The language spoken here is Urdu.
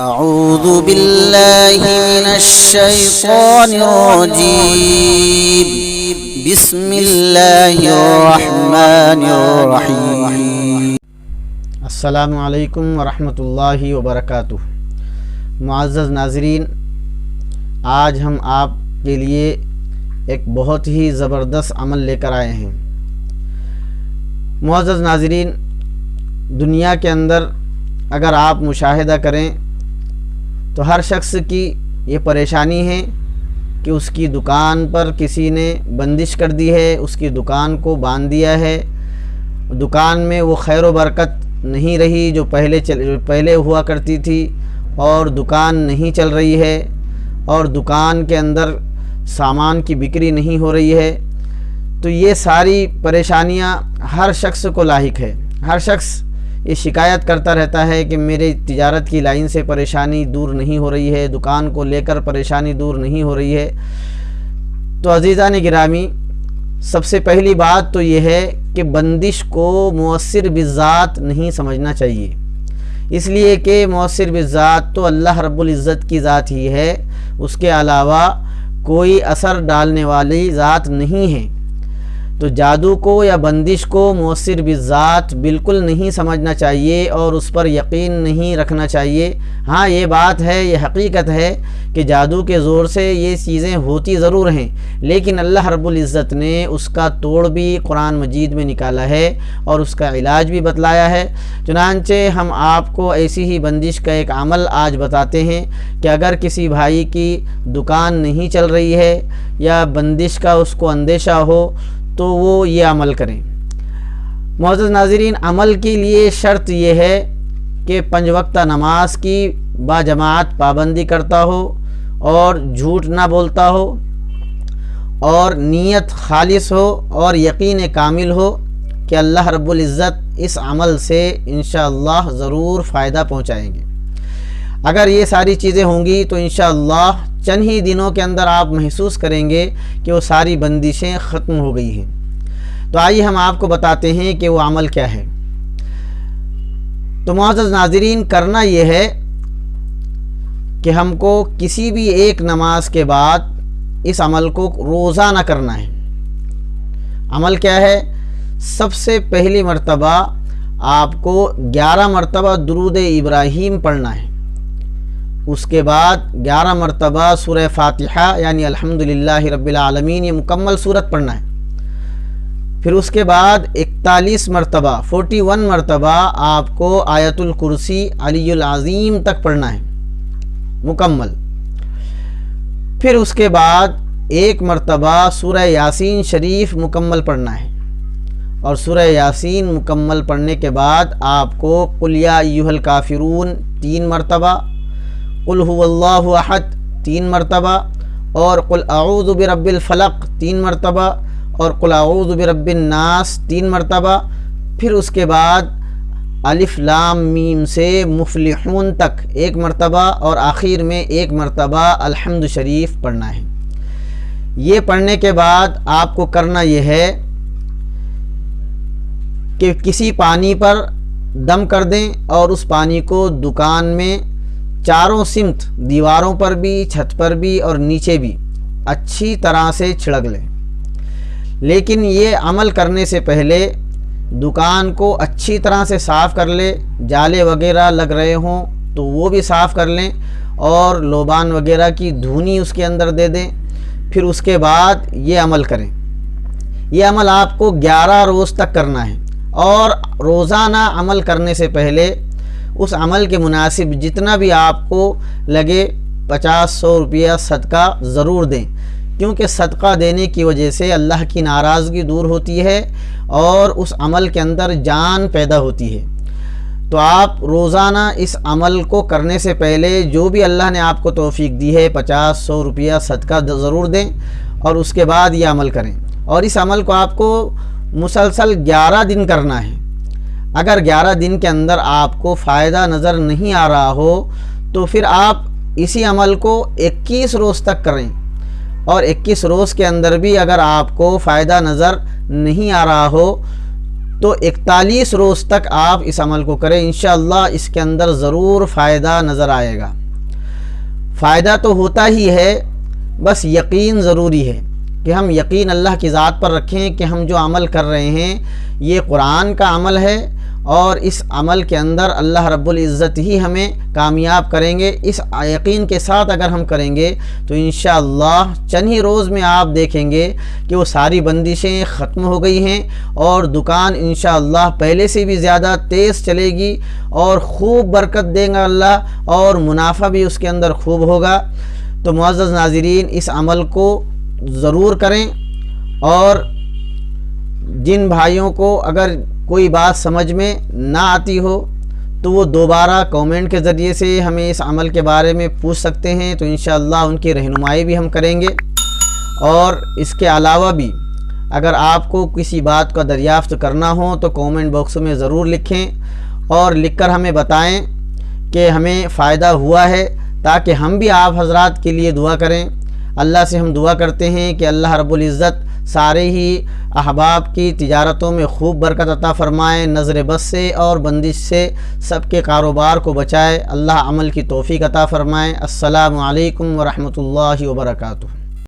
اعوذ باللہ من الشیطان الرجیم بسم اللہ الرحمن الرحیم۔ السلام علیکم ورحمۃ اللہ وبرکاتہ۔ معزز ناظرین، آج ہم آپ کے لیے ایک بہت ہی زبردست عمل لے کر آئے ہیں۔ معزز ناظرین، دنیا کے اندر اگر آپ مشاہدہ کریں تو ہر شخص کی یہ پریشانی ہے کہ اس کی دکان پر کسی نے بندش کر دی ہے، اس کی دکان کو باندھ دیا ہے، دکان میں وہ خیر و برکت نہیں رہی جو پہلے ہوا کرتی تھی، اور دکان نہیں چل رہی ہے، اور دکان کے اندر سامان کی بکری نہیں ہو رہی ہے۔ تو یہ ساری پریشانیاں ہر شخص کو لاحق ہے۔ ہر شخص یہ شکایت کرتا رہتا ہے کہ میرے تجارت کی لائن سے پریشانی دور نہیں ہو رہی ہے، دکان کو لے کر پریشانی دور نہیں ہو رہی ہے۔ تو عزیزان گرامی، سب سے پہلی بات تو یہ ہے کہ بندش کو مؤثر بالذات نہیں سمجھنا چاہیے، اس لیے کہ مؤثر بالذات تو اللہ رب العزت کی ذات ہی ہے، اس کے علاوہ کوئی اثر ڈالنے والی ذات نہیں ہے۔ تو جادو کو یا بندش کو مؤثر بالذات بالکل نہیں سمجھنا چاہیے اور اس پر یقین نہیں رکھنا چاہیے۔ ہاں، یہ بات ہے، یہ حقیقت ہے کہ جادو کے زور سے یہ چیزیں ہوتی ضرور ہیں، لیکن اللہ رب العزت نے اس کا توڑ بھی قرآن مجید میں نکالا ہے اور اس کا علاج بھی بتلایا ہے۔ چنانچہ ہم آپ کو ایسی ہی بندش کا ایک عمل آج بتاتے ہیں کہ اگر کسی بھائی کی دکان نہیں چل رہی ہے یا بندش کا اس کو اندیشہ ہو تو وہ یہ عمل کریں۔ معزز ناظرین، عمل کے لیے شرط یہ ہے کہ 5 وقتہ نماز کی باجماعت پابندی کرتا ہو اور جھوٹ نہ بولتا ہو اور نیت خالص ہو اور یقین کامل ہو کہ اللہ رب العزت اس عمل سے انشاءاللہ ضرور فائدہ پہنچائیں گے۔ اگر یہ ساری چیزیں ہوں گی تو انشاءاللہ چند ہی دنوں کے اندر آپ محسوس کریں گے کہ وہ ساری بندشیں ختم ہو گئی ہیں۔ تو آئیے ہم آپ کو بتاتے ہیں کہ وہ عمل کیا ہے۔ تو معزز ناظرین، کرنا یہ ہے کہ ہم کو کسی بھی ایک نماز کے بعد اس عمل کو روزانہ کرنا ہے۔ عمل کیا ہے؟ سب سے پہلی مرتبہ آپ کو 11 مرتبہ درود ابراہیم پڑھنا ہے، اس کے بعد 11 مرتبہ سورہ فاتحہ یعنی الحمدللہ رب العالمین، یہ مکمل سورت پڑھنا ہے۔ پھر اس کے بعد 41 مرتبہ 41 مرتبہ آپ کو آیت الکرسی علی العظیم تک پڑھنا ہے مکمل۔ پھر اس کے بعد 1 مرتبہ سورہ یاسین شریف مکمل پڑھنا ہے، اور سورہ یاسین مکمل پڑھنے کے بعد آپ کو قل یا ایھا الکافرون 3 مرتبہ، قل هو اللہ احد 3 مرتبہ، اور قل اعوذ برب الفلق 3 مرتبہ، اور قل اعوذ برب الناس 3 مرتبہ۔ پھر اس کے بعد الف لام میم سے مفلحون تک 1 مرتبہ، اور آخر میں 1 مرتبہ الحمد شریف پڑھنا ہے۔ یہ پڑھنے کے بعد آپ کو کرنا یہ ہے کہ کسی پانی پر دم کر دیں اور اس پانی کو دکان میں چاروں سمت، دیواروں پر بھی، چھت پر بھی اور نیچے بھی اچھی طرح سے چھڑک لیں۔ لیکن یہ عمل کرنے سے پہلے دکان کو اچھی طرح سے صاف کر لیں، جالے وغیرہ لگ رہے ہوں تو وہ بھی صاف کر لیں، اور لوبان وغیرہ کی دھونی اس کے اندر دے دیں۔ پھر اس کے بعد یہ عمل کریں۔ یہ عمل آپ کو 11 روز تک کرنا ہے، اور روزانہ عمل کرنے سے پہلے اس عمل کے مناسب جتنا بھی آپ کو لگے 50-100 روپیہ صدقہ ضرور دیں، کیونکہ صدقہ دینے کی وجہ سے اللہ کی ناراضگی دور ہوتی ہے اور اس عمل کے اندر جان پیدا ہوتی ہے۔ تو آپ روزانہ اس عمل کو کرنے سے پہلے جو بھی اللہ نے آپ کو توفیق دی ہے 50-100 روپیہ صدقہ ضرور دیں، اور اس کے بعد یہ عمل کریں۔ اور اس عمل کو آپ کو مسلسل 11 دن کرنا ہے۔ اگر 11 دن کے اندر آپ کو فائدہ نظر نہیں آ رہا ہو تو پھر آپ اسی عمل کو 21 روز تک کریں، اور 21 روز کے اندر بھی اگر آپ کو فائدہ نظر نہیں آ رہا ہو تو 41 روز تک آپ اس عمل کو کریں، انشاءاللہ اس کے اندر ضرور فائدہ نظر آئے گا۔ فائدہ تو ہوتا ہی ہے، بس یقین ضروری ہے کہ ہم یقین اللہ کی ذات پر رکھیں کہ ہم جو عمل کر رہے ہیں یہ قرآن کا عمل ہے، اور اس عمل کے اندر اللہ رب العزت ہی ہمیں کامیاب کریں گے۔ اس یقین کے ساتھ اگر ہم کریں گے تو انشاءاللہ چند ہی روز میں آپ دیکھیں گے کہ وہ ساری بندشیں ختم ہو گئی ہیں، اور دکان انشاءاللہ پہلے سے بھی زیادہ تیز چلے گی، اور خوب برکت دیں گا اللہ، اور منافع بھی اس کے اندر خوب ہوگا۔ تو معزز ناظرین، اس عمل کو ضرور کریں، اور جن بھائیوں کو اگر کوئی بات سمجھ میں نہ آتی ہو تو وہ دوبارہ کومنٹ کے ذریعے سے ہمیں اس عمل کے بارے میں پوچھ سکتے ہیں، تو انشاءاللہ ان کی رہنمائی بھی ہم کریں گے۔ اور اس کے علاوہ بھی اگر آپ کو کسی بات کا دریافت کرنا ہو تو کومنٹ باکس میں ضرور لکھیں، اور لکھ کر ہمیں بتائیں کہ ہمیں فائدہ ہوا ہے، تاکہ ہم بھی آپ حضرات کے لیے دعا کریں۔ اللہ سے ہم دعا کرتے ہیں کہ اللہ رب العزت سارے ہی احباب کی تجارتوں میں خوب برکت عطا فرمائے، نظر بد سے اور بندش سے سب کے کاروبار کو بچائے، اللہ عمل کی توفیق عطا فرمائے۔ السلام علیکم ورحمۃ اللہ وبرکاتہ۔